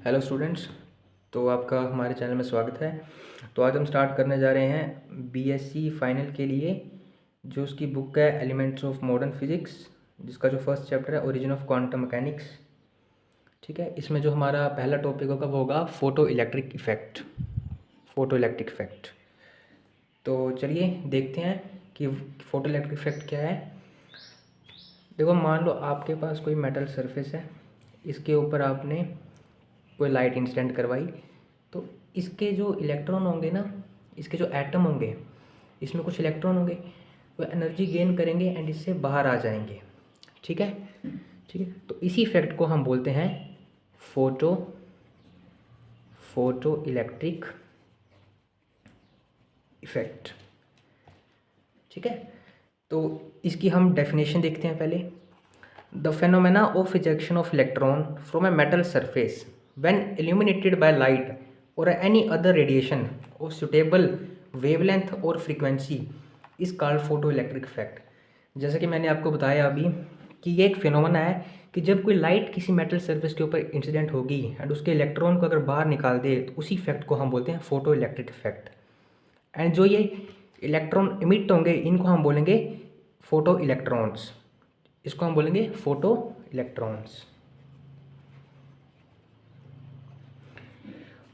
Hello students. तो आपका हमारे चैनल में स्वागत है। तो आज हम स्टार्ट करने जा रहे हैं बीएससी फाइनल के लिए जो उसकी बुक है एलिमेंट्स ऑफ मॉडर्न फिजिक्स, जिसका जो फर्स्ट चैप्टर है ओरिजिन ऑफ क्वांटम मैकेनिक्स। ठीक है, इसमें जो हमारा पहला टॉपिक होगा वो होगा photo electric effect. Photo electric effect, तो चलिए देखते हैं कि फोटो इलेक्ट्रिक इफेक्ट क्या है। देखो, मान लो आपके पास कोई मेटल सरफेस है, इसके ऊपर आपने कोई लाइट इंसिडेंट करवाई, तो इसके जो इलेक्ट्रॉन होंगे ना, इसके जो एटम होंगे, इसमें कुछ इलेक्ट्रॉन होंगे, वो एनर्जी गेन करेंगे एंड इससे बाहर आ जाएंगे। ठीक है, ठीक है। तो इसी इफेक्ट को हम बोलते हैं फोटो इलेक्ट्रिक इफेक्ट। ठीक है, तो इसकी हम डेफिनेशन देखते हैं पहले। The phenomena of ejection of electron from a metal surface when illuminated by light or any other radiation of suitable wavelength or frequency is called photoelectric effect। जैसे कि मैंने आपको बताया अभी कि ये एक फिनोमेना है कि जब कोई लाइट किसी मेटल सरफेस के ऊपर इंसिडेंट होगी एंड उसके इलेक्ट्रॉन को अगर बाहर निकाल दे तो उसी इफेक्ट को हम बोलते हैं फोटो इलेक्ट्रिक इफेक्ट। एंड जो ये इलेक्ट्रॉन इमिट होंगे इनको हम बोलेंगे फोटो इलेक्ट्रॉन्स। इसको हम बोलेंगे फोटो इलेक्ट्रॉन्स।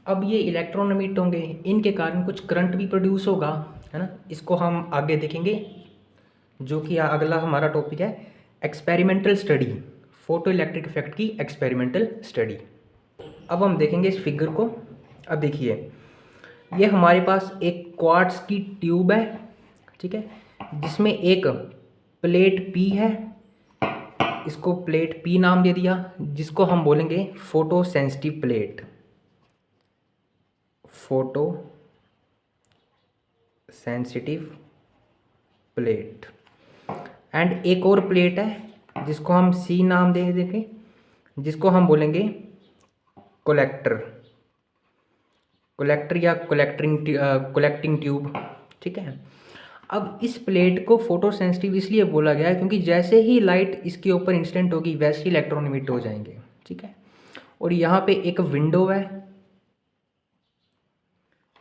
अब ये इलेक्ट्रॉन इमिट होंगे, इनके कारण कुछ करंट भी प्रोड्यूस होगा, है ना। इसको हम आगे देखेंगे, जो कि अगला हमारा टॉपिक है experimental study, photo electric effect की एक्सपेरिमेंटल स्टडी। अब हम देखेंगे इस फिगर को। अब देखिए, ये हमारे पास एक क्वार्ट्ज की ट्यूब है, ठीक है, जिसमें एक प्लेट पी है, इसको प्लेट पी नाम दे दिया, जिसको हम बोलेंगे photo sensitive plate, photo sensitive plate. And एक और प्लेट है जिसको हम सी नाम दे देंगे, जिसको हम बोलेंगे कलेक्टर, या कलेक्टिंग ट्यूब। ठीक है, अब इस प्लेट को फोटो सेंसिटिव इसलिए बोला गया है क्योंकि जैसे ही लाइट इसके ऊपर इंसिडेंट होगी वैसे ही इलेक्ट्रॉन इमिट हो जाएंगे। ठीक है, और यहाँ पे एक विंडो है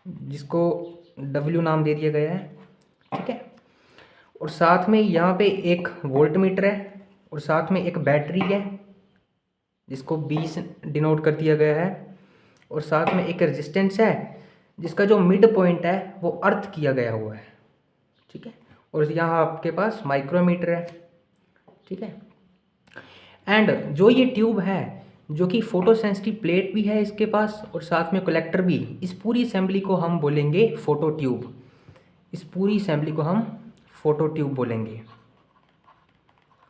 जिसको W नाम दे दिया गया है। ठीक है, और साथ में यहाँ पे एक वोल्ट मीटर है और साथ में एक बैटरी है जिसको 20 डिनोट कर दिया गया है, और साथ में एक रेजिस्टेंस है जिसका जो मिड पॉइंट है वो अर्थ किया गया हुआ है। ठीक है, और यहाँ आपके पास माइक्रोमीटर है। ठीक है, एंड जो ये ट्यूब है, जो कि फोटो सेंसिटिव प्लेट भी है इसके पास और साथ में कलेक्टर भी, इस पूरी असेंबली को हम बोलेंगे फोटो ट्यूब। इस पूरी असेंबली को हम फोटो ट्यूब बोलेंगे,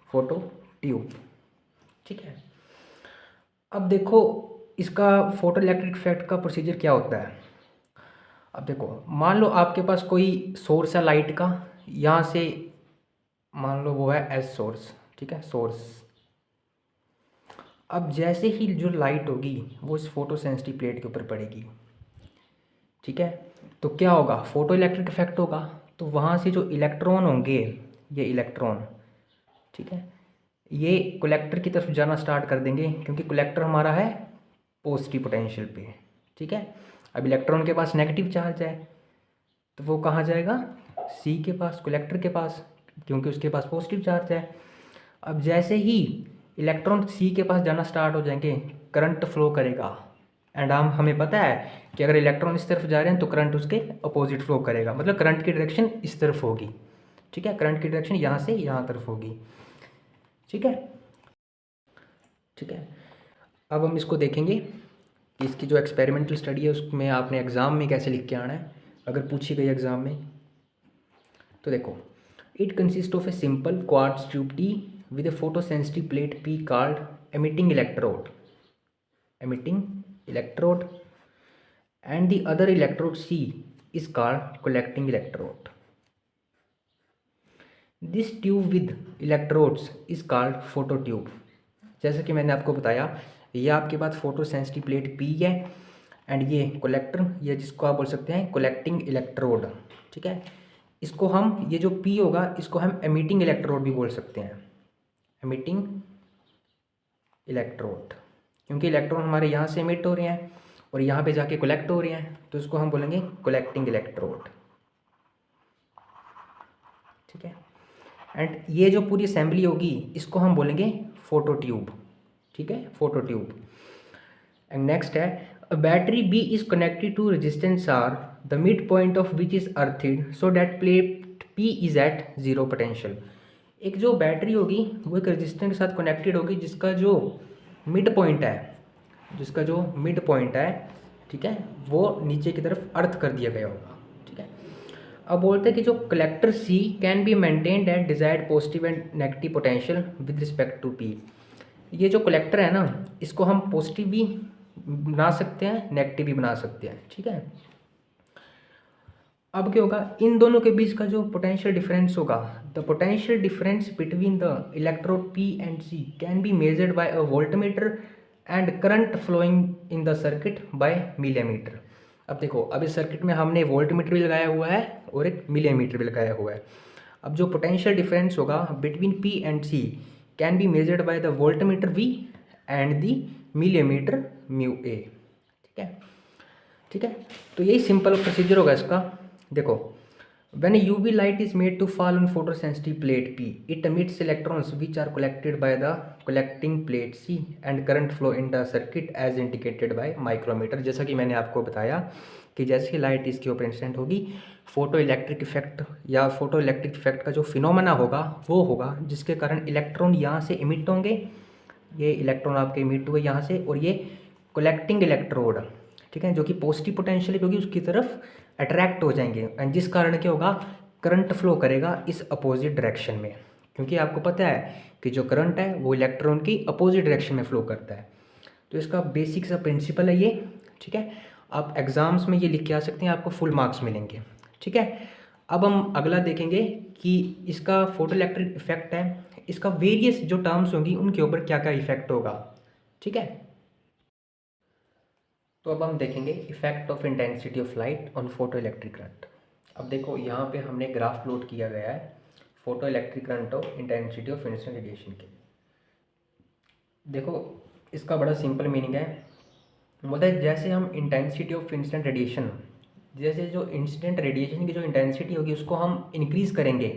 फोटो ट्यूब। ठीक है, अब देखो इसका फोटो इलेक्ट्रिक इफेक्ट का प्रोसीजर क्या होता है। अब देखो, मान लो आपके पास कोई सोर्स है लाइट का, यहाँ से मान लो वो है एस सोर्स। ठीक है, सोर्स। अब जैसे ही जो लाइट होगी वो इस फोटो सेंसिटिव प्लेट के ऊपर पड़ेगी, ठीक है, तो क्या होगा, फोटो इलेक्ट्रिक इफेक्ट होगा। तो वहाँ से जो इलेक्ट्रॉन होंगे, ये इलेक्ट्रॉन, ठीक है, ये कलेक्टर की तरफ जाना स्टार्ट कर देंगे क्योंकि कलेक्टर हमारा है पॉजिटिव पोटेंशियल पे। ठीक है, अब इलेक्ट्रॉन के पास नेगेटिव चार्ज है तो वो कहाँ जाएगा, सी के पास, कलेक्टर के पास, क्योंकि उसके पास पॉजिटिव चार्ज है। अब जैसे ही इलेक्ट्रॉन सी के पास जाना स्टार्ट हो जाएंगे, करंट फ्लो करेगा। एंड हमें पता है कि अगर इलेक्ट्रॉन इस तरफ जा रहे हैं तो करंट उसके अपोजिट फ्लो करेगा, मतलब करंट की डायरेक्शन इस तरफ होगी। ठीक है, करंट की डायरेक्शन यहाँ से यहाँ तरफ होगी। ठीक है, ठीक है। अब हम इसको देखेंगे कि इसकी जो एक्सपेरिमेंटल स्टडी है उसमें आपने एग्ज़ाम में कैसे लिख के आना है, अगर पूछी गई एग्ज़ाम में। तो देखो, it consist of a simple quartz tube T with a photosensitive plate P called emitting electrode, and the other electrode C is called collecting electrode. This tube with electrodes is called phototube। जैसे कि मैंने आपको बताया, ये आपके पास photo sensitive plate P है and ये collector, ये जिसको आप बोल सकते हैं कलेक्टिंग इलेक्ट्रोड। ठीक है, इसको हम, ये जो P होगा इसको हम एमिटिंग इलेक्ट्रोड भी बोल सकते हैं, एमिटिंग इलेक्ट्रोड। क्योंकि इलेक्ट्रॉन हमारे यहाँ से एमिट हो रहे हैं और यहाँ पे जाके कलेक्ट हो रहे हैं, तो इसको हम बोलेंगे कलेक्टिंग इलेक्ट्रोड। ठीक है। एंड ये जो पूरी असेंबली होगी इसको हम बोलेंगे फोटो ट्यूब। ठीक है, फोटो ट्यूब। एंड नेक्स्ट है a battery B is connected to resistance R the mid point of which is earthed so that plate P is at zero potential. एक जो बैटरी होगी वो एक रेजिस्टेंस के साथ कनेक्टेड होगी जिसका जो मिड पॉइंट है, ठीक है, वो नीचे की तरफ अर्थ कर दिया गया होगा। ठीक है। अब बोलते हैं कि जो collector C can be maintained at desired positive and negative potential with respect to P. ये जो कलेक्टर है ना, इसको हम पॉजिटिव भी बना सकते हैं, नेगेटिव भी बना सकते हैं। ठीक है। अब क्या होगा, इन दोनों के बीच का जो पोटेंशियल डिफरेंस होगा, the potential difference between the electrode P and C can be measured by a voltmeter and current flowing in the circuit by millimetre. अब देखो, अब इस सर्किट में हमने वोल्टमीटर भी लगाया हुआ है और एक मिलीमीटर भी लगाया हुआ है। अब जो पोटेंशियल डिफरेंस होगा between P and C can be measured by the voltmeter V and the millimetre mu A. ठीक है। ठीक है, तो यही सिंपल प्रोसीजर होगा इसका। देखो, when UV light is made to fall on photosensitive plate P, it emits electrons which are collected by the collecting plate C and current flow in the circuit as indicated by micrometer। जैसा कि मैंने आपको बताया कि जैसे ही light इसके ऊपर incident होगी, फोटो इलेक्ट्रिक इफेक्ट या फोटो इलेक्ट्रिक इफेक्ट का जो फिनोमेना होगा वो होगा जिसके कारण इलेक्ट्रॉन यहाँ से इमिट होंगे, ये इलेक्ट्रॉन आपके इमिट हुए यहाँ से, और ये कलेक्टिंग इलेक्ट्रोड, ठीक है, जो कि पॉजिटिव पोटेंशियल होगी उसकी तरफ अट्रैक्ट हो जाएंगे एंड जिस कारण क्या होगा, करंट फ्लो करेगा इस अपोजिट डायरेक्शन में। क्योंकि आपको पता है कि जो करंट है वो इलेक्ट्रॉन की अपोजिट डायरेक्शन में फ्लो करता है। तो इसका बेसिक सा प्रिंसिपल है ये। ठीक है, आप एग्जाम्स में ये लिख के आ सकते हैं, आपको फुल मार्क्स मिलेंगे। ठीक है। अब हम अगला देखेंगे कि इसका फोटो इलेक्ट्रिक इफेक्ट है, इसका वेरियस जो टर्म्स होंगी उनके ऊपर क्या क्या इफेक्ट होगा। ठीक है। तो अब हम देखेंगे effect of intensity of light on photo electric current. अब देखो, यहाँ पे हमने ग्राफ प्लॉट किया गया है फोटो इलेक्ट्रिक करंट और इंटेंसिटी ऑफ इंसिडेंट रेडिएशन के। देखो, इसका बड़ा सिंपल मीनिंग है, बोलता है जैसे हम इंटेंसिटी ऑफ इंसिडेंट रेडिएशन, जैसे जो इंसिडेंट रेडिएशन की जो इंटेंसिटी होगी उसको हम इंक्रीज़ करेंगे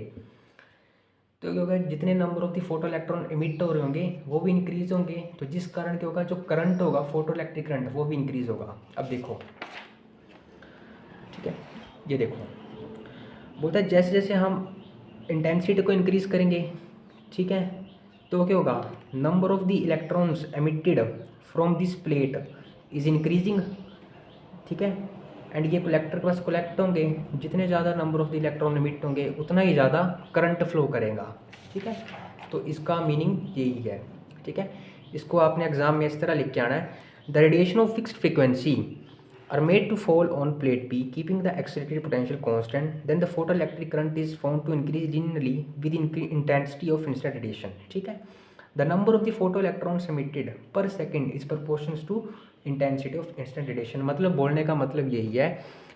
तो क्या होगा, जितने number of the photo electron emit हो रहे होंगे वो भी इंक्रीज होंगे, तो जिस कारण क्या होगा, जो करंट होगा फोटो इलेक्ट्रिक करंट वो भी इंक्रीज होगा। अब देखो, ठीक है, ये देखो, बोलता है जैसे जैसे हम इंटेंसिटी को इंक्रीज करेंगे, ठीक है, तो क्या होगा, number of the electrons emitted from this plate is increasing. ठीक है, एंड ये कलेक्टर के पास कलेक्ट होंगे, जितने ज़्यादा number of the electron emit होंगे उतना ही ज़्यादा करंट फ्लो करेगा। ठीक है, तो इसका मीनिंग यही है। ठीक है, इसको आपने एग्जाम में इस तरह लिख के आना है, the radiation of fixed frequency are made to fall on plate P keeping the accelerated potential constant, then the photoelectric current is found to increase linearly with intensity of incident radiation। ठीक है, the number of the photoelectrons emitted per second is proportional to intensity of incident radiation। मतलब बोलने का मतलब यही है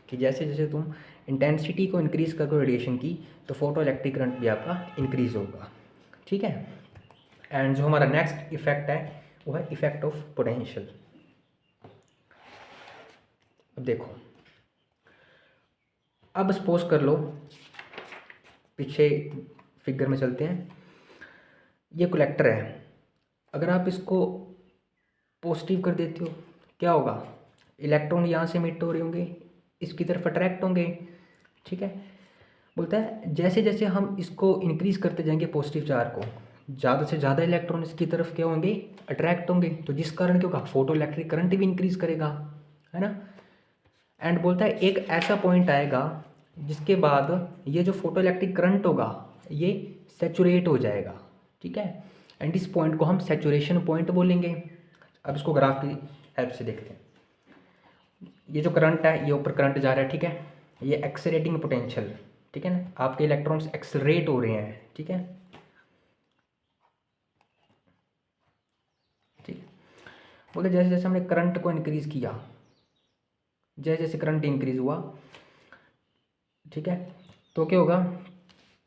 कि जैसे जैसे तुम इंटेंसिटी को इंक्रीज़ करो रेडिएशन की, तो फोटो इलेक्ट्रिक करंट भी आपका इंक्रीज़ होगा। ठीक है, एंड जो हमारा नेक्स्ट इफेक्ट है वो है इफेक्ट ऑफ पोटेंशियल। अब देखो, अब सपोज कर लो, पीछे फिगर में चलते हैं, ये कलेक्टर है, अगर आप इसको पॉजिटिव कर देते हो क्या होगा, इलेक्ट्रॉन यहाँ से इमिट हो रहे होंगे, इसकी तरफ अट्रैक्ट होंगे। ठीक है, बोलता है जैसे जैसे हम इसको इंक्रीज़ करते जाएंगे पॉजिटिव चार्ज को, ज़्यादा से ज़्यादा इलेक्ट्रॉन इसकी तरफ क्या होंगे, अट्रैक्ट होंगे, तो जिस कारण क्या होगा, फोटो इलेक्ट्रिक करंट भी इंक्रीज़ करेगा, है ना। एंड बोलता है एक ऐसा पॉइंट आएगा जिसके बाद ये जो फोटो इलेक्ट्रिक करंट होगा ये सेचुरेट हो जाएगा। ठीक है, एंड इस पॉइंट को हम सेचुरेशन पॉइंट बोलेंगे। अब इसको ग्राफ की हेल्प से देखते हैं, ये जो करंट है ये ऊपर करंट जा रहा है, ठीक है, ये एक्सेलरेटिंग पोटेंशियल, ठीक है ना, आपके इलेक्ट्रॉन्स एक्सेलरेट हो रहे हैं। ठीक है, ठीक, बोलते जैसे जैसे हमने करंट को इंक्रीज़ किया, जैसे जैसे करंट इंक्रीज हुआ, ठीक है, तो क्या होगा,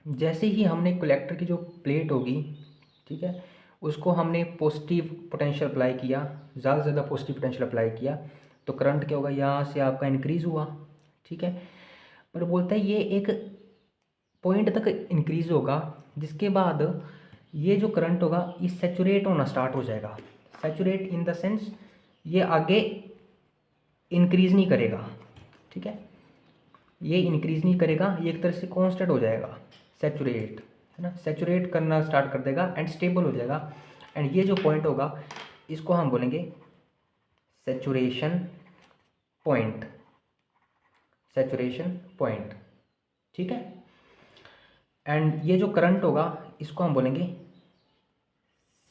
जैसे ही हमने कलेक्टर की जो प्लेट होगी, ठीक है, उसको हमने पॉजिटिव पोटेंशियल अप्लाई किया, ज़्यादा से ज़्यादा पॉजिटिव पोटेंशियल अप्लाई किया, तो करंट क्या होगा, यहाँ से आपका इंक्रीज़ हुआ, ठीक है। पर बोलता है ये एक पॉइंट तक इंक्रीज़ होगा, जिसके बाद ये जो करंट होगा ये सैचुरेट होना स्टार्ट हो जाएगा। सैचुरेट इन द सेंस ये आगे इंक्रीज़ नहीं करेगा, ठीक है, ये इंक्रीज़ नहीं करेगा, ये एक तरह से कांस्टेंट हो जाएगा, सैचुरेट, है ना, सैचुरेट करना स्टार्ट कर देगा एंड स्टेबल हो जाएगा। एंड ये जो पॉइंट होगा इसको हम बोलेंगे सैचुरेशन पॉइंट, सैचुरेशन पॉइंट, ठीक है। एंड ये जो करंट होगा इसको हम बोलेंगे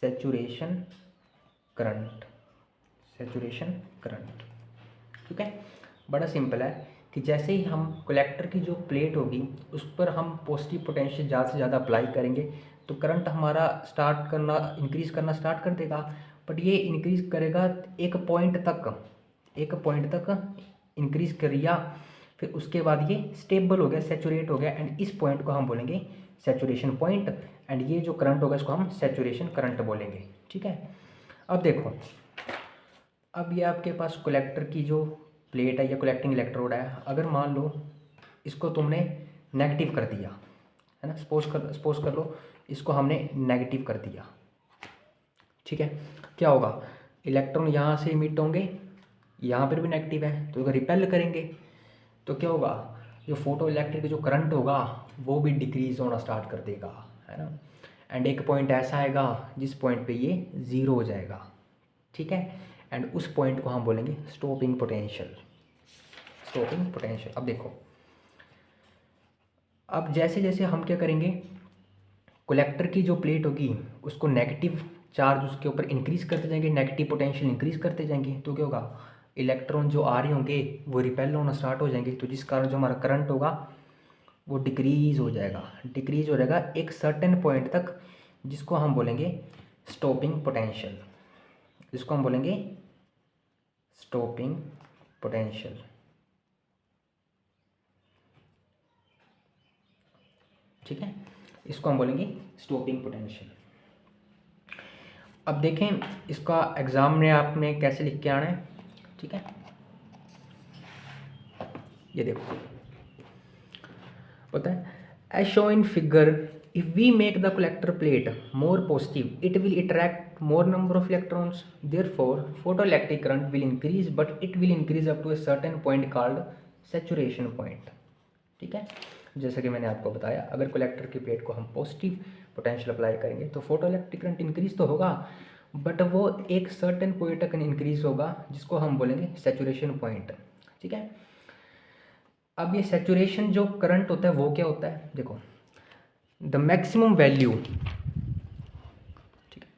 सैचुरेशन करंट, सैचुरेशन करंट, ठीक है। बड़ा सिंपल है कि जैसे ही हम कलेक्टर की जो प्लेट होगी उस पर हम पॉजिटिव पोटेंशियल ज़्यादा से ज़्यादा अप्लाई करेंगे तो करंट हमारा स्टार्ट करना, इंक्रीज़ करना स्टार्ट कर देगा। बट ये इंक्रीज़ करेगा एक पॉइंट तक, एक पॉइंट तक इंक्रीज़ करिया, फिर उसके बाद ये स्टेबल हो गया, सैचुरेट हो गया, एंड इस पॉइंट को हम बोलेंगे सैचुरेशन पॉइंट। एंड ये जो करंट होगा इसको हम सैचुरेशन करंट बोलेंगे, ठीक है। अब देखो, अब ये आपके पास कलेक्टर की जो प्लेट है या कलेक्टिंग इलेक्ट्रोड है, अगर मान लो इसको तुमने नेगेटिव कर दिया, है ना, सपोज कर लो इसको हमने नेगेटिव कर दिया, ठीक है, क्या होगा, इलेक्ट्रॉन यहाँ से इमिट होंगे, यहाँ पर भी नेगेटिव है तो अगर रिपेल करेंगे तो क्या होगा, जो फोटो इलेक्ट्रिक जो करंट होगा वो भी डिक्रीज होना स्टार्ट कर देगा, है ना। एंड एक पॉइंट ऐसा आएगा जिस पॉइंट पे ये ज़ीरो हो जाएगा, ठीक है। एंड उस पॉइंट को हम बोलेंगे स्टॉपिंग पोटेंशियल, स्टॉपिंग पोटेंशियल। अब देखो, अब जैसे जैसे हम क्या करेंगे, कलेक्टर की जो प्लेट होगी उसको नेगेटिव चार्ज उसके ऊपर इंक्रीज़ करते जाएंगे, नेगेटिव पोटेंशियल इंक्रीज़ करते जाएंगे, तो क्या होगा, इलेक्ट्रॉन जो आ रहे होंगे वो रिपेल होना स्टार्ट हो जाएंगे, तो जिस कारण जो हमारा करंट होगा वो डिक्रीज़ हो जाएगा, डिक्रीज़ हो जाएगा एक सर्टेन पॉइंट तक, जिसको हम बोलेंगे स्टॉपिंग पोटेंशियल, जिसको हम बोलेंगे स्टॉपिंग पोटेंशियल, ठीक है, इसको हम बोलेंगे स्टॉपिंग पोटेंशियल। अब देखें इसका एग्ज़ाम में आपने कैसे लिख के आना है, ठीक है। ये देखो पता है, as show in figure if we make the collector plate more positive it will attract more number of electrons, therefore photoelectric current will increase but it will increase up to a certain point called saturation point, ठीक है। जैसा कि मैंने आपको बताया, अगर collector की plate को हम पॉजिटिव पोटेंशियल अप्लाई करेंगे तो फोटोइलेक्ट्रिक करंट इंक्रीज तो होगा, बट वो एक सर्टेन पॉइंट तक इंक्रीज होगा जिसको हम बोलेंगे सैचुरेशन पॉइंट, ठीक है। अब ये सैचुरेशन जो करंट होता है वो क्या होता है, देखो, द मैक्सिमम वैल्यू, ठीक है,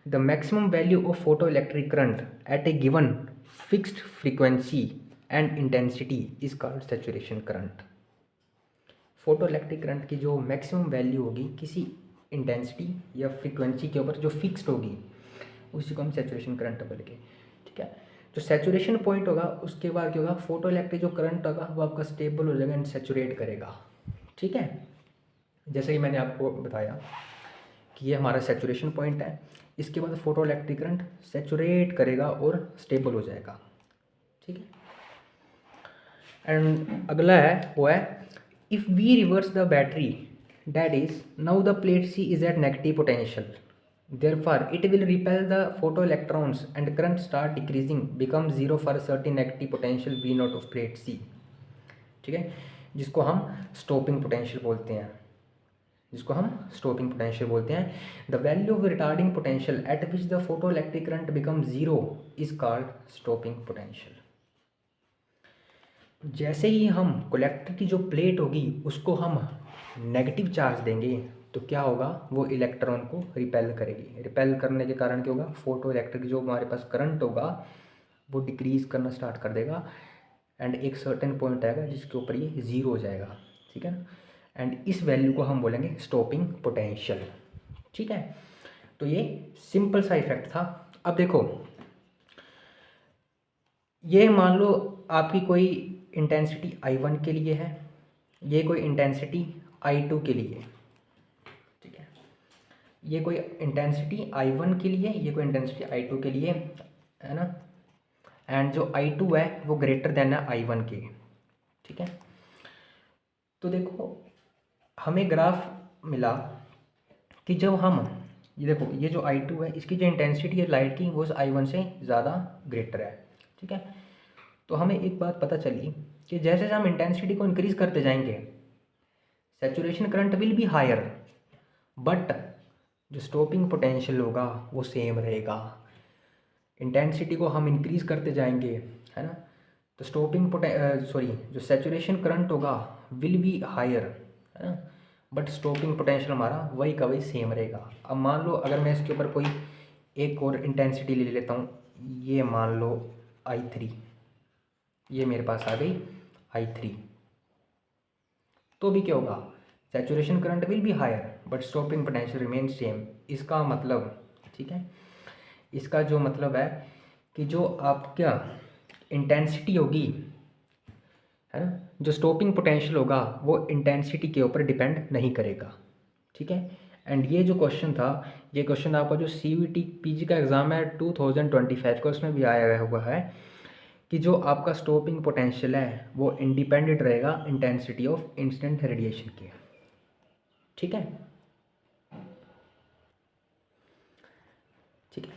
the maximum value of photo electric current eight A given fixed frequency and intensity is called saturation current. Photo electric current की जो मैक्सिमम वैल्यू होगी किसी इंटेंसिटी या फ्रीक्वेंसी के ऊपर जो फिक्स्ड होगी उसी को हम सैचुरेशन करंट बोलेंगे, ठीक है। जो सैचुरेशन पॉइंट होगा उसके बाद क्या होगा, फोटो इलेक्ट्रिक जो करंट होगा वो आपका स्टेबल हो जाएगा एंड सैचुरेट करेगा, ठीक है। जैसे कि मैंने आपको बताया कि ये हमारा सैचुरेशन पॉइंट है, इसके बाद फोटो इलेक्ट्रिक करंट सैचुरेट करेगा और स्टेबल हो जाएगा, ठीक है। एंड अगला है वो है if we reverse the battery that is now the plate C is at negative potential, therefore it will repel the photoelectrons and current start decreasing become zero for a certain negative potential V naught of plate C, ठीक है, जिसको हम stopping potential बोलते हैं, जिसको हम stopping potential बोलते हैं। The value of retarding potential at which the photo electric current become zero is called stopping potential. जैसे ही हम कलेक्टर की जो प्लेट होगी उसको हम नेगेटिव चार्ज देंगे तो क्या होगा, वो इलेक्ट्रॉन को रिपेल करेगी, रिपेल करने के कारण क्या होगा, फोटो इलेक्ट्रिक जो हमारे पास करंट होगा वो डिक्रीज़ करना स्टार्ट कर देगा एंड एक सर्टेन पॉइंट आएगा जिसके ऊपर ये ज़ीरो हो जाएगा, ठीक है। एंड इस वैल्यू को हम बोलेंगे स्टॉपिंग पोटेंशियल, ठीक है। तो ये सिंपल सा इफेक्ट था। अब देखो, ये मान लो आपकी कोई इंटेंसिटी I1 के लिए है, ये कोई इंटेंसिटी I2 के लिए, ठीक है। ये कोई इंटेंसिटी I1 के लिए, ये कोई इंटेंसिटी I2 के लिए, है ना। एंड जो I2 है वो ग्रेटर देन है I1 के, ठीक है। तो देखो हमें ग्राफ मिला कि जब हम ये देखो ये जो I2 है इसकी जो इंटेंसिटी है लाइट की वो I1 से ज़्यादा ग्रेटर है, ठीक है। तो हमें एक बात पता चली कि जैसे जैसे हम इंटेंसिटी को इंक्रीज़ करते जाएंगे saturation current will be higher, but जो स्टॉपिंग पोटेंशियल होगा वो सेम रहेगा। इंटेंसिटी को हम इंक्रीज़ करते जाएंगे, है ना, तो जो सैचुरेशन करंट होगा विल बी हायर, है ना, बट स्टॉपिंग पोटेंशियल हमारा वही का वही सेम रहेगा। अब मान लो अगर मैं इसके ऊपर कोई एक और इंटेंसिटी ले लेता हूँ, ये मान लो I3, ये मेरे पास आ गई I3, तो भी क्या होगा, saturation current will be higher but stopping potential remain same. इसका मतलब, ठीक है, इसका जो मतलब है कि जो आपका इंटेंसिटी होगी, है ना, जो स्टॉपिंग पोटेंशियल होगा वो इंटेंसिटी के ऊपर डिपेंड नहीं करेगा, ठीक है। एंड ये जो क्वेश्चन था, ये क्वेश्चन आपका जो CVT PG का एग्ज़ाम है 2025 का, उसमें भी आया हुआ है कि जो आपका स्टॉपिंग पोटेंशियल है वो इंडिपेंडेंट रहेगा इंटेंसिटी ऑफ इंसिडेंट रेडिएशन के, ठीक है। ठीक है,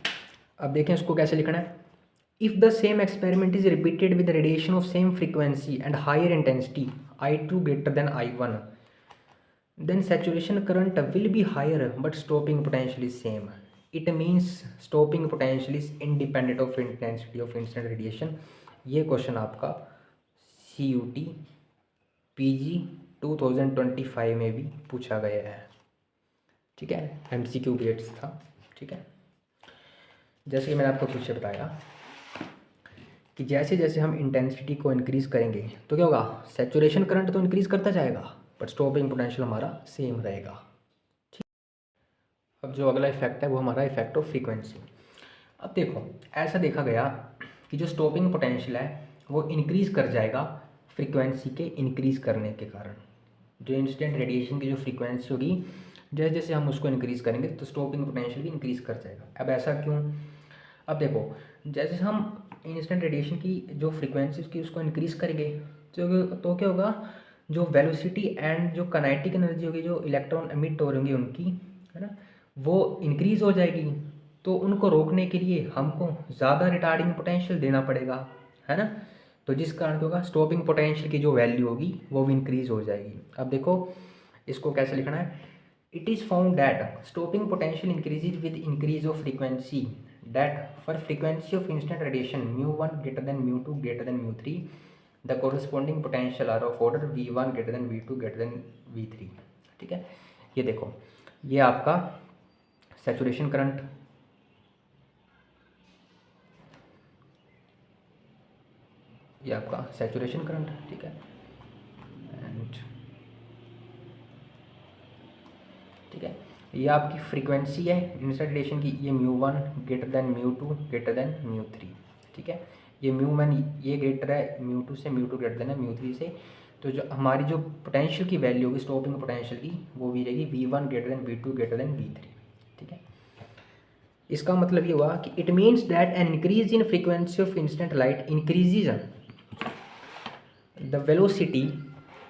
अब देखें इसको कैसे लिखना है। If the same experiment is repeated with radiation of same frequency and higher intensity I2 greater than I1, then saturation current will be higher but stopping potential is same. It means stopping potential is independent of intensity of incident radiation। ये question आपका CUT PG 2025 में भी पूछा गया है, ठीक है, MCQ based था, ठीक है। जैसे कि मैंने आपको पीछे बताया कि जैसे जैसे हम इंटेंसिटी को इंक्रीज़ करेंगे तो क्या होगा, सैचुरेशन करंट तो इंक्रीज़ करता जाएगा बट स्टॉपिंग पोटेंशियल हमारा सेम रहेगा, ठीक। अब जो अगला इफेक्ट है वो हमारा इफेक्ट ऑफ फ्रीक्वेंसी। अब देखो ऐसा देखा गया कि जो स्टॉपिंग पोटेंशियल है वो इंक्रीज़ कर जाएगा फ्रीक्वेंसी के इंक्रीज़ करने के कारण। जो इंसिडेंट रेडिएशन की जो फ्रीक्वेंसी होगी जैसे जैसे हम उसको इंक्रीज़ करेंगे तो स्टॉपिंग पोटेंशियल भी इंक्रीज़ कर जाएगा। अब ऐसा क्यों, अब देखो जैसे हम इंसिडेंट रेडिएशन की जो फ्रीक्वेंसी उसकी उसको इंक्रीज़ करेंगे तो क्या होगा, जो वेलोसिटी एंड जो काइनेटिक एनर्जी होगी जो इलेक्ट्रॉन एमिट हो रही उनकी, है ना, वो इंक्रीज़ हो जाएगी। तो उनको रोकने के लिए हमको ज़्यादा रिटार्डिंग पोटेंशियल देना पड़ेगा, है ना। तो जिस कारण क्या होगा, स्टॉपिंग पोटेंशियल की जो वैल्यू होगी वो भी इंक्रीज़ हो जाएगी। अब देखो इसको कैसे लिखना है। It is found that stopping potential increases with increase of frequency, that for frequency of instant radiation mu1 greater than mu2 greater than mu3 the corresponding potential are of order v1 greater than v2 greater than v3, ठीक है। ये देखो ये आपका saturation current, ये आपका saturation current, ठीक है, एंड ठीक है ये आपकी फ्रीक्वेंसी है इंसिडेंट रेडिएशन की, ये mu1 greater than mu2 greater than mu3, ठीक है। ये mu1 ये ग्रेटर है mu2 से, mu2 ग्रेटर देन है mu3 से। तो जो हमारी जो पोटेंशियल की वैल्यू होगी स्टॉपिंग पोटेंशियल की वो भी रहेगी v1 greater than v2 greater than v3, ठीक है। इसका मतलब ये हुआ कि it means that an increase in frequency of incident light increases the velocity,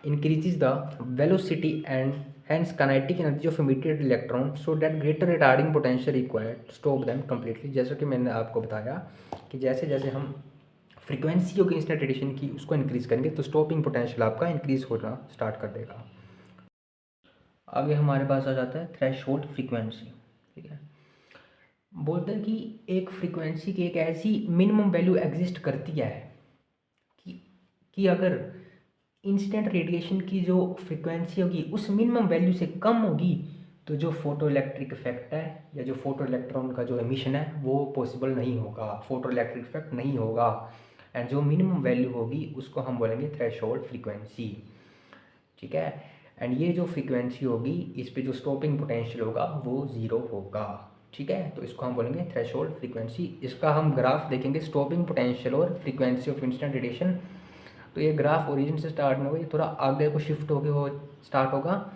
increases the velocity and hence kinetic energy of emitted electron so that greater retarding potential required to stop them completely। जैसा कि मैंने आपको बताया कि जैसे जैसे हम frequency होगी इंसिडेंट रेडिएशन की उसको इंक्रीज़ करेंगे तो स्टॉपिंग पोटेंशियल आपका इंक्रीज़ होना स्टार्ट कर देगा। आगे हमारे पास आ जाता है थ्रेशोल्ड फ्रीक्वेंसी, ठीक है। बोलते हैं कि एक फ्रीक्वेंसी की एक ऐसी मिनिमम वैल्यू एग्जिस्ट करती है कि अगर इंसिडेंट रेडिएशन की जो फ्रीक्वेंसी होगी उस मिनिमम वैल्यू से कम होगी तो जो फोटो इलेक्ट्रिक इफेक्ट है या जो फोटो इलेक्ट्रॉन का जो एमिशन है वो पॉसिबल नहीं होगा, फोटो इलेक्ट्रिक इफेक्ट नहीं होगा। एंड जो मिनिमम वैल्यू होगी उसको हम बोलेंगे थ्रेशोल्ड फ्रीक्वेंसी, ठीक है। एंड ये जो फ्रीक्वेंसी होगी इस पे जो स्टॉपिंग पोटेंशियल होगा वो ज़ीरो होगा, ठीक है। तो इसको हम बोलेंगे थ्रेशोल्ड फ्रीक्वेंसी। इसका हम ग्राफ देखेंगे स्टॉपिंग पोटेंशियल और फ्रीक्वेंसी ऑफ इंसिडेंट रेडिएशन। तो ये ग्राफ ओरिजिन से स्टार्ट नहीं होगा, ये थोड़ा आगे को शिफ्ट होके हो स्टार्ट होगा।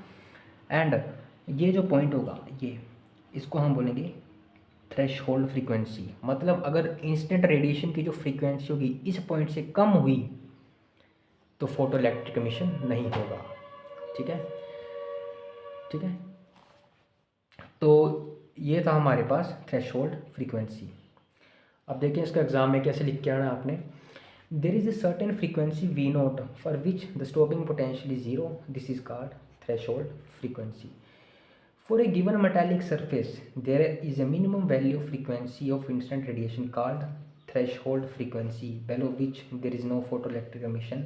एंड ये जो पॉइंट होगा इसको हम बोलेंगे थ्रेशहोल्ड फ्रीक्वेंसी। मतलब अगर इंसिडेंट रेडिएशन की जो फ्रीक्वेंसी होगी इस पॉइंट से कम हुई तो फोटो इलेक्ट्रिक एमिशन नहीं होगा। ठीक है, ठीक है। तो ये था हमारे पास थ्रेशहोल्ड फ्रीक्वेंसी। अब देखिए इसका एग्जाम में कैसे लिख के आना आपने। There is a certain frequency we note for which the stopping potential is zero, this is called threshold frequency. For a given metallic surface, there is a minimum value frequency of incident radiation called threshold frequency, below which there is no photoelectric emission,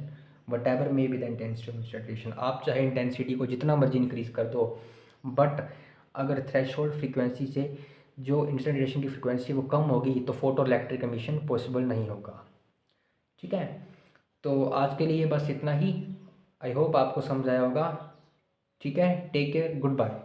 whatever may be the intensity of incident radiation. आप चाहे intensity को जितना मर्जी increase कर दो, but अगर threshold frequency से जो इंसिडेंट रेडिएशन की फ्रीक्वेंसी वो कम होगी तो फोटो इलेक्ट्रिक एमिशन पॉसिबल नहीं होगा। ठीक है, तो आज के लिए बस इतना ही। आई होप आपको समझ आया होगा। ठीक है, टेक केयर, गुड बाय।